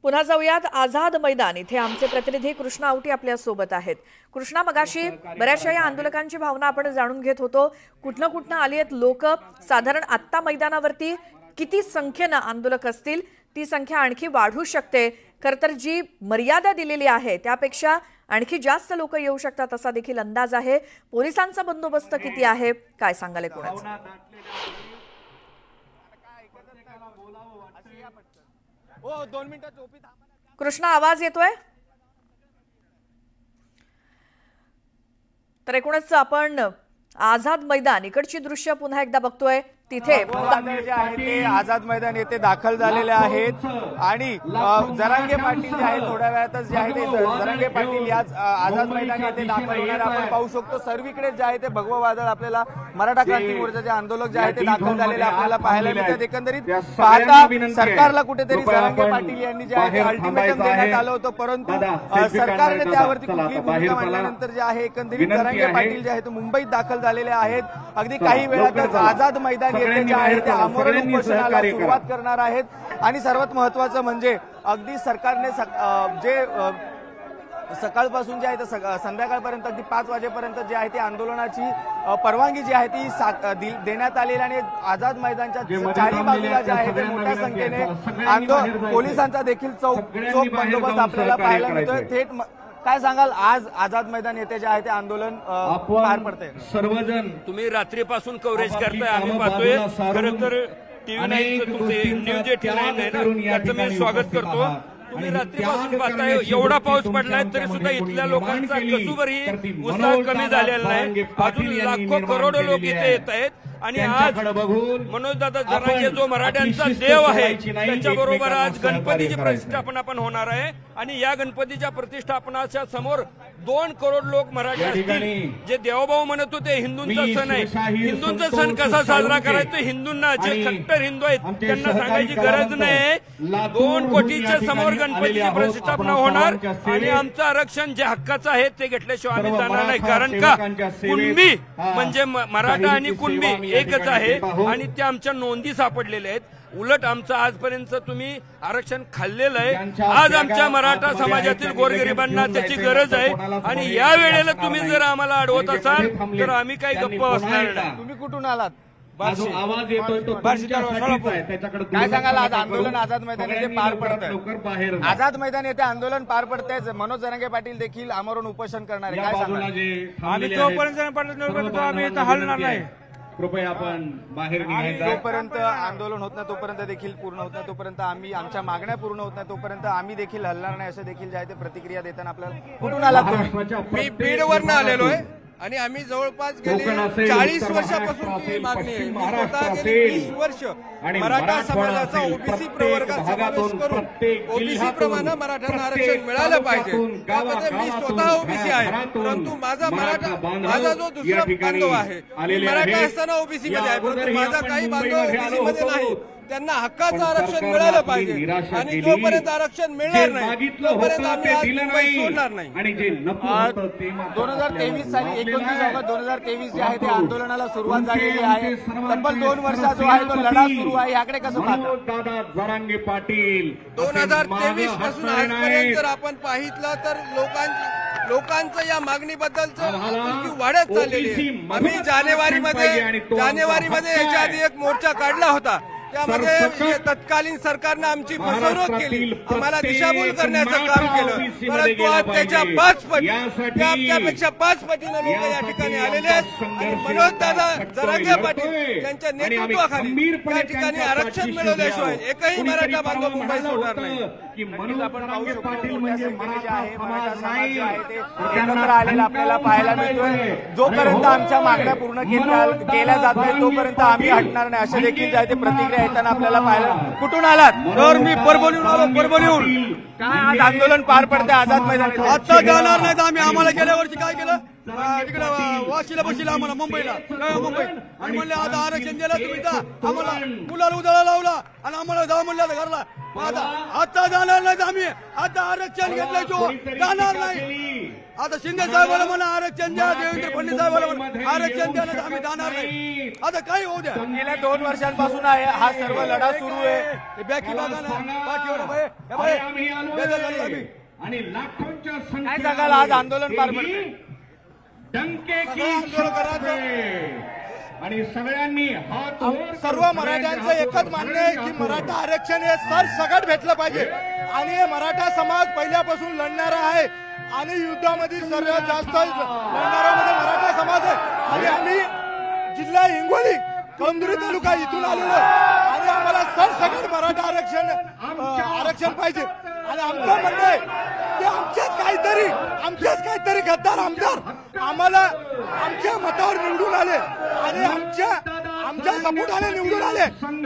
पुन्हा जाऊयात आझाद मैदान इथे आमचे प्रतिनिधी कृष्णा आवटी आपल्या सोबत आहेत। कृष्णा, मगाशी बऱ्याचशा या आंदोलकांची भावना आपण जाणून घेत होतो। कुठनं आली आहेत लोक, साधारण आत्ता मैदानावरती किती संख्येने आंदोलक असतील? ती संख्या आणखी वाढू शकते। खरं तर जी मर्यादा दिलेली आहे त्यापेक्षा आणखी जास्त लोक येऊ शकतात असा देखील अंदाज आहे। पोलिसांचा बंदोबस्त किती आहे, काय सांगाल एकूणच? कृष्णा, आवाज येतोय? तर एकूणच आपण आझाद मैदान इकडची दृश्य पुन्हा एकदा बघतोय। तिथे जे आहे ते आझाद मैदान येथे दाखल झालेले आहेत आणि जरांगे पाटील जे आहेत थोड्या वेळातच जे आहे ते जरांगे पाटील याच आझाद मैदान येथे दाखल होणार आपण पाहू शकतो। सर्वीकडे जे आहे ते भगवा वादळ आपल्याला मराठा क्रांती मोर्चाचे आंदोलक जे आहे ते दाखल झालेले आपल्याला पाहायला मिळतात। एकंदरीत पाहता सरकारला कुठेतरी जरांगे पाटील यांनी जे आहे अल्टिमेटम देण्यात आलं होतं, परंतु सरकारने त्यावरती कुठलीही भूमिका मांडल्यानंतर जे आहे एकंदरीत जरांगे पाटील जे आहे ते मुंबईत दाखल झालेले आहेत। अगदी काही वेळातच आझाद मैदान येथे जे आहे ते आमरण उपोषणाला सुरुवात करणार आहेत। आणि सर्वात महत्त्वाचं म्हणजे अगदी सरकारने जे सकाळपासून जे आहे ते संध्याकाळपर्यंत अगदी 5 वाजेपर्यंत जे आहे ती आंदोलनाची परवानगी जी आहे ती देण्यात आलेली आणि आझाद मैदानच्या चारी बाजूला जे आहे ते मोठ्या संख्येने पोलिसांचा देखील चोख बंदोबस्त आपल्याला पाहायला मिळतोय। थेट काय सांगाल, आज आझाद मैदान येथे जे आहे ते आंदोलन पार पडते? सर्वजण तुम्ही रात्रीपासून कव्हरेज करताय, आम्ही पाहतोय। खरं तर टीव्ही नाही तुमचे न्यूज 89 आहे ना, त्याचं मी स्वागत करतो। तुम्ही रात्रीपासून पाहताय एवढा पाऊस पडलाय तरी सुद्धा इथल्या लोकांचा कसुबरही उत्साह कमी झालेला नाही। अजून लाखो करोडो लोक इथे येत आहेत आणि आज मनोजदादा जरांगे जो मराठ्यांचा देव आहे त्याच्याबरोबर आज गणपतीची प्रतिष्ठापना पण होणार आहे आणि या गणपतीच्या प्रतिष्ठापनाच्या समोर 2 करोड लोक मराठी असतील। जे देवभाऊ म्हणत होते हिंदूंचा सण आहे, हिंदूंचा सण कसा साजरा करायचा हिंदूंना, जे कट्टर हिंदू आहेत त्यांना सांगायची गरज नाही। 2 कोटीच्या समोर गणपतीची प्रतिष्ठापना होणार आणि आमचं आरक्षण जे हक्काचं आहे ते घेतल्याशिवाय आम्ही जाणार नाही। कारण का कुणबी म्हणजे मराठा आणि कुणबी एकच आहे आणि त्या आमच्या नोंदी सापडलेल्या आहेत। उलट आमचं आजपर्यंत तुम्ही आरक्षण खाल्लेलं आहे। आज आमच्या मराठा समाजातील गोरगरिबांना त्याची गरज आहे आणि या वेळेला तुम्ही जर आम्हाला अडवत असाल तर आम्ही काही गप्प असणार नाही। तुम्ही कुठून आलात? आवाज येतोय तो काय सांगाल, आज आंदोलन आझाद मैदान येथे पार पडतंय? आझाद मैदान येथे आंदोलन पार पडतंय, मनोज जरांगे पाटील देखील आमरण उपोषण करणार आहे, काय सांगाल? आम्ही जोपर्यंत आम्ही इथं हलणार नाही। कृपया आपण बाहेर निघायचं, जोपर्यंत आंदोलन होत नाही तोपर्यंत देखील पूर्ण होत नाही, तोपर्यंत आम्ही आमच्या मागण्या पूर्ण होत नाही तोपर्यंत आम्ही देखील हलणार नाही, असं देखील जे आहे ते प्रतिक्रिया देताना आपल्याला कुठून आलात तुम्ही? मी बीडवरनं आलेलो आहे आणि आम्ही जवळपास गेली 40 वर्षापासून ती मागणी आहे। मी स्वतः गेली 20 वर्ष मराठा समाजाचा ओबीसी प्रवर्गात समावेश करून ओबीसी प्रमाणे मराठ्यांना आरक्षण मिळालं पाहिजे, त्यामध्ये मी स्वतः ओबीसी आहे। परंतु माझा जो दुसरा बांधव आहे मराठा असताना ओबीसी मध्ये आहे, परंतु माझा काही बांधव ओबीसी मध्ये नाही, त्यांना हक्काचं आरक्षण मिळालं पाहिजे आणि जोपर्यंत आरक्षण मिळणार नाही तोपर्यंत आम्ही आज मुंबई सोडणार नाही। आणि जे नको होतं ते 2023 साली 29 ऑगस्ट 2023 जे आहे ते आंदोलनाला सुरुवात झालेली आहे। तब्बल 2 वर्षा जो आहे तो लढा सुरू आहे, याकडे कसं पाहता? दादा जरांगे पाटील 2023 पासून आजपर्यंत जर आपण पाहितलं तर लोकांचं या मागणीबद्दलचं वाढत चाललेली आहे। आम्ही जानेवारीमध्ये याच्या आधी एक मोर्चा काढला होता, त्यामध्ये तत्कालीन सरकारनं आमची फसवणूक केली, आम्हाला दिशाभूल करण्याचं काम केलं, परंतु आज त्याच्या 5 पट त्यापेक्षा 5 पटीनं लोक या ठिकाणी आलेले आहेत आणि मनोजदादा जरांगे पाटील यांच्या नेतृत्वाखाली या ठिकाणी आरक्षण मिळवल्याशिवाय एकही मराठा बांधव मुंबई सोडणार नाही। एकत्र आलेला आपल्याला पाहायला मिळतोय। जोपर्यंत आमच्या मागण्या पूर्ण केल्या जात नाही तोपर्यंत आम्ही हटणार नाही, असे देखील जे आहे ते प्रतिक्रिया येताना आपल्याला पाहायला। कुठून आलात? तर मी परभणीहून आलो, परभणीहून। काय आज आंदोलन पार पडते आझाद मैदान? आता जाणार नाही, आम्ही आम्हाला गेल्या वर्षी काय केलं, तिकडे वाशीला बशीला आम्हाला मुंबईला आणि म्हणले आता आरक्षण दिलं तुम्ही जा, आम्हाला मुलाला उजाळा लावला आणि आम्हाला जा म्हणलं घरला। आता जाणार नाही आम्ही, आता आरक्षण घेतल्याशिवाय जाणार नाही। आता शिंदे साहेबाला म्हणा आरक्षण द्या, देवेंद्र फडणवीस साहेबाला म्हणा आरक्षण द्या, आम्ही जाणार नाही। आता काही होऊ द्या. गेल्या 2 वर्षांपासून आहे हा सर्व लढा सुरू आहे. हे बॅकी बघा ना, बाकी एवढं बाई, हे बाई, बेदर झाली आम्ही. आणि लाखोंच्या काय सांगाल आज आंदोलन पार पडते? डंके की सगळं आंदोलन करा. शपथ. आणि सगळ्यांनी हात वर सर्व मराठ्यांचं एकच मान्य आहे की मराठा आरक्षण हे सरसकट भेटलं पाहिजे आणि हे मराठा समाज पहिल्यापासून लढणारा आहे आणि युद्धामध्ये सर्वात जास्त लढणाऱ्यामध्ये मराठा समाज आहे आणि आम्ही जिल्हा हिंगोली कळमनुरी तालुका इथून आलेलो आणि आम्हाला सरसकट मराठा आरक्षण पाहिजे आणि आमचं म्हणणं आहे की आमचेच काहीतरी गद्दार आमदार आम्हाला आमच्या मतावर निवडून आले आणि आमच्या सपोर्टाने निवडून आले.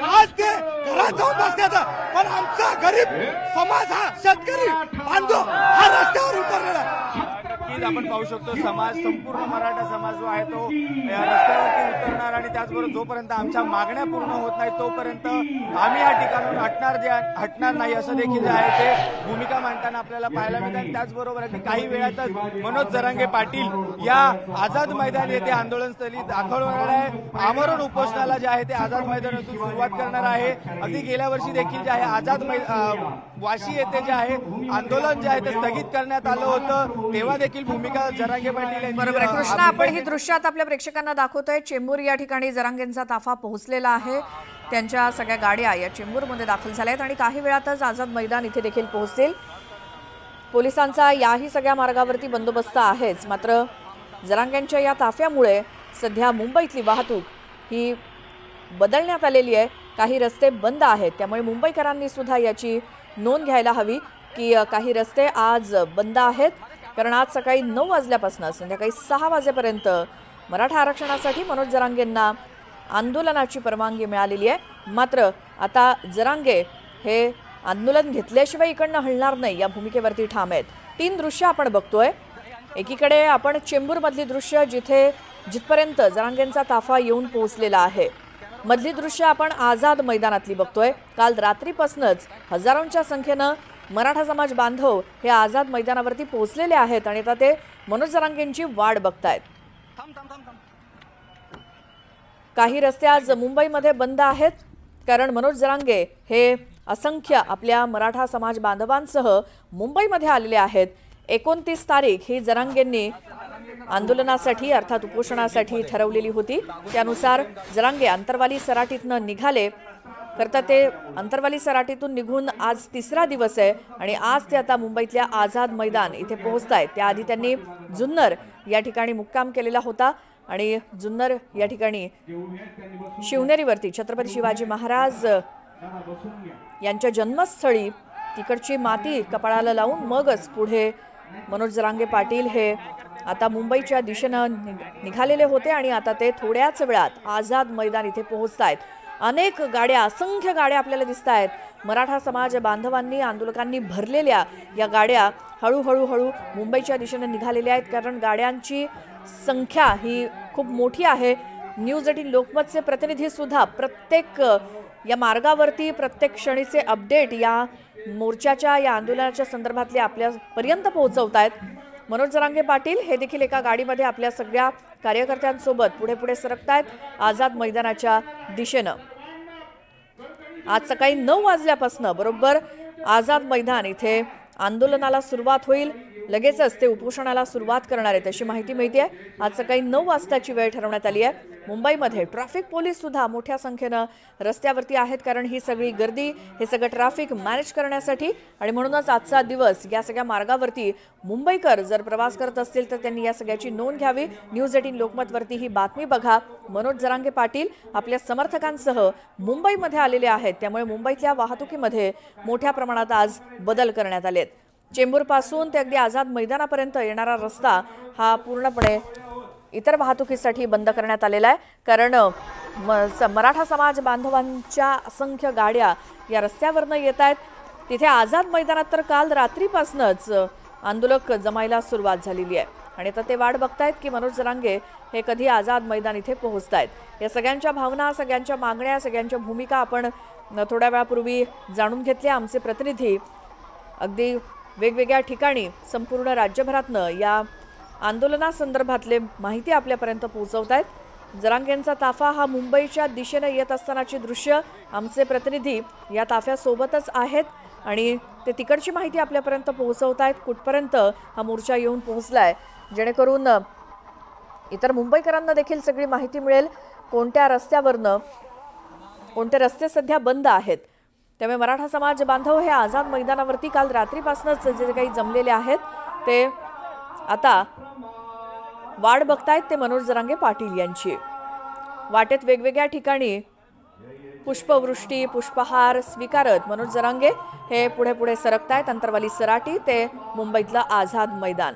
आज ते घरात जाऊन बसण्याचा पण आमचा गरीब समाज हा शेतकरी बांधव हा रस्त्यावर उतरलेला आहे. नक्कीच आपण पाहू शकतो समाज संपूर्ण मराठा समाज जो आहे तो रस्त्यावरती उतरणार आणि त्याचबरोबर जोपर्यंत आमच्या मागण्या पूर्ण होत नाही तोपर्यंत आम्ही या ठिकाणून हटणार नाही असं देखील जे आहे ते भूमिका मांडताना आपल्याला पाहायला मिळतात. त्याचबरोबर काही वेळातच मनोज जरांगे पाटील या आझाद मैदान येथे आंदोलनस्थळी दाखल होणार आहे. आमरण उपोषणाला जे आहे ते आझाद मैदानातून सुरुवात करणार आहे. अगदी गेल्या वर्षी देखील जे आहे आझाद वाशी येथे जे आहे आंदोलन जे आहे ते स्थगित करण्यात आलं होतं तेव्हा देखील भूमिका जरांगे पाटील यांची बरोबर आहे कृष्णा. आपण ही दृश्यात आपल्या प्रेक्षकांना दाखवतोय. चेंबूर या ठिकाणी जरांगेंचा ताफा पोहोचलेला आहे. त्यांच्या सगळ्या गाड्या या चेंबूरमध्ये दाखल झाल्या आहेत आणि काही वेळातच आझाद मैदान इथे देखील पोहोचतील. पोलिसांचा याही सगळ्या मार्गावरती बंदोबस्त आहेच. मात्र जरांगेंच्या या ताफ्यामुळे सध्या मुंबईतली वाहतूक ही बदलण्यात आलेली आहे. काही रस्ते बंद आहेत त्यामुळे मुंबईकरांनी सुद्धा याची नोंद घ्यायला हवी की काही रस्ते आज बंद आहेत. कारण आज सकाळी 9 वाजल्यापासून संध्याकाळी 6 वाजेपर्यंत मराठा आरक्षणासाठी मनोज जरांगेंना आंदोलनाची परवानगी मिळालेली आहे. मात्र आता जरांगे हे आंदोलन घेतल्याशिवाय इकडनं हलणार नाही या भूमिकेवरती ठाम आहेत. 3 दृश्य आपण बघतोय. एकीकडे आपण चेंबूरमधली दृश्य जिथपर्यंत जरांगेंचा ताफा येऊन पोहोचलेला आहे. मधली दृश्य आपण आझाद मैदानातली बघतोय. काल रात्रीपासूनच हजारोंच्या संख्येनं मराठा समाज बांधव हे आझाद मैदानावरती पोहोचलेले आहेत आणि आता ते मनोज जरांगेंची वाट बघतायत. काही रस्ते आज मुंबईमध्ये बंद आहेत कारण मनोज जरांगे हे असंख्य आपल्या मराठा समाज बांधवांसह मुंबईमध्ये आलेले आहेत. 29 तारीख ही जरांगेंनी आंदोलनासाठी अर्थात उपोषणासाठी ठरवलेली होती. त्यानुसार जरांगे अंतरवाली सराटीतनं निघाले. करता ते अंतरवाली सराटीतून निघून आज 3रा दिवस आहे आणि आज ते आता मुंबईतल्या आझाद मैदान इथे पोहोचतायत. त्याआधी त्यांनी जुन्नर या ठिकाणी मुक्काम केलेला होता आणि जुन्नर या ठिकाणी शिवनेरीवरती छत्रपती शिवाजी महाराज यांच्या जन्मस्थळी तिकडची माती कपाळाला लावून मगच पुढे मनोज जरांगे पाटील हे आता मुंबईच्या दिशेनं निघालेले होते आणि आता ते थोड्याच वेळात आझाद मैदान इथे पोहोचतायत. अनेक गाड्या असंख्य गाड्या आपल्याला दिसत आहेत. मराठा समाज बांधवांनी आंदोलकांनी भरलेल्या या गाड्या हळूहळू मुंबईच्या दिशेनं निघालेल्या आहेत कारण गाड्यांची संख्या ही खूप मोठी आहे. न्यूज 18 लोकमतचे प्रतिनिधी सुद्धा प्रत्येक या मार्गावरती प्रत्येक क्षणीचे अपडेट या मोर्चाच्या या आंदोलनाच्या संदर्भातले आपल्यापर्यंत पोहोचवत आहेत. मनोज जरांगे पाटील हे देखील एका गाडीमध्ये आपल्या सगळ्या कार्यकर्त्यांसोबत पुढे सरकतायत आझाद मैदानाच्या दिशेनं. आज सकाळी 9 वाजल्यापासून बरोबर आझाद मैदान इथे आंदोलनाला सुरुवात होईल. लगेचच ते उपोषणाला सुरुवात करणार आहेत अशी माहिती मिळते. आज सकाळी 9 वाजताची वेळ ठरवण्यात आली आहे. मुंबईमध्ये ट्रॅफिक पोलीस सुद्धा मोठ्या संख्येनं रस्त्यावरती आहेत कारण ही सगळी गर्दी हे सगळं ट्रॅफिक मॅनेज करण्यासाठी आणि म्हणूनच आजचा दिवस या सगळ्या मार्गावरती मुंबईकर जर प्रवास करत असतील तर त्यांनी या सगळ्याची नोंद घ्यावी. न्यूज 18 लोकमतवरती ही बातमी बघा. मनोज जरांगे पाटील आपल्या समर्थकांसह मुंबईमध्ये आलेले आहेत त्यामुळे मुंबईतल्या वाहतुकीमध्ये मोठ्या प्रमाणात आज बदल करण्यात आलेत. चेंबूरपासून ते अगदी आझाद मैदानापर्यंत येणारा रस्ता हा पूर्णपणे इतर वाहतुकीसाठी बंद करण्यात आलेला आहे कारण मराठा समाज बांधवांच्या असंख्य गाड्या या रस्त्यावरनं येत आहेत. तिथे आझाद मैदानात तर काल रात्रीपासूनच आंदोलक जमायला सुरुवात झालेली आहे आणि आता ते वाट बघतायत की मनोज जरांगे हे कधी आझाद मैदान इथे पोहोचतायत. या सगळ्यांच्या भावना सगळ्यांच्या मागण्या सगळ्यांच्या भूमिका आपण थोड्या वेळापूर्वी जाणून घेतल्या. आमचे प्रतिनिधी अगदी वेगवेगळ्या ठिकाणी संपूर्ण राज्यभरातनं या आंदोलनासंदर्भातले माहिती आपल्यापर्यंत पोहोचवत आहेत. जरांगेंचा ताफा हा मुंबईच्या दिशेने येत असतानाची दृश्य आमचे प्रतिनिधी या ताफ्यासोबतच आहेत आणि ते तिकडची माहिती आपल्यापर्यंत पोहोचवत आहेत. कुठपर्यंत हा मोर्चा येऊन पोहोचलाय, जेणेकरून इतर मुंबईकरांना देखील सगळी माहिती मिळेल कोणत्या रस्त्यावरनं, कोणते रस्ते सध्या बंद आहेत. त्यामुळे मराठा समाज बांधव हे आझाद मैदानावरती काल रात्रीपासूनच जे काही जमलेले आहेत ते आता वाट बघतायत ते मनोज जरांगे पाटील यांची. वाटेत वेगवेगळ्या ठिकाणी पुष्पवृष्टी, पुष्पहार स्वीकारत मनोज जरांगे हे पुढे पुढे सरकतायत. अंतरवाली सराटी ते मुंबईतलं आझाद मैदान.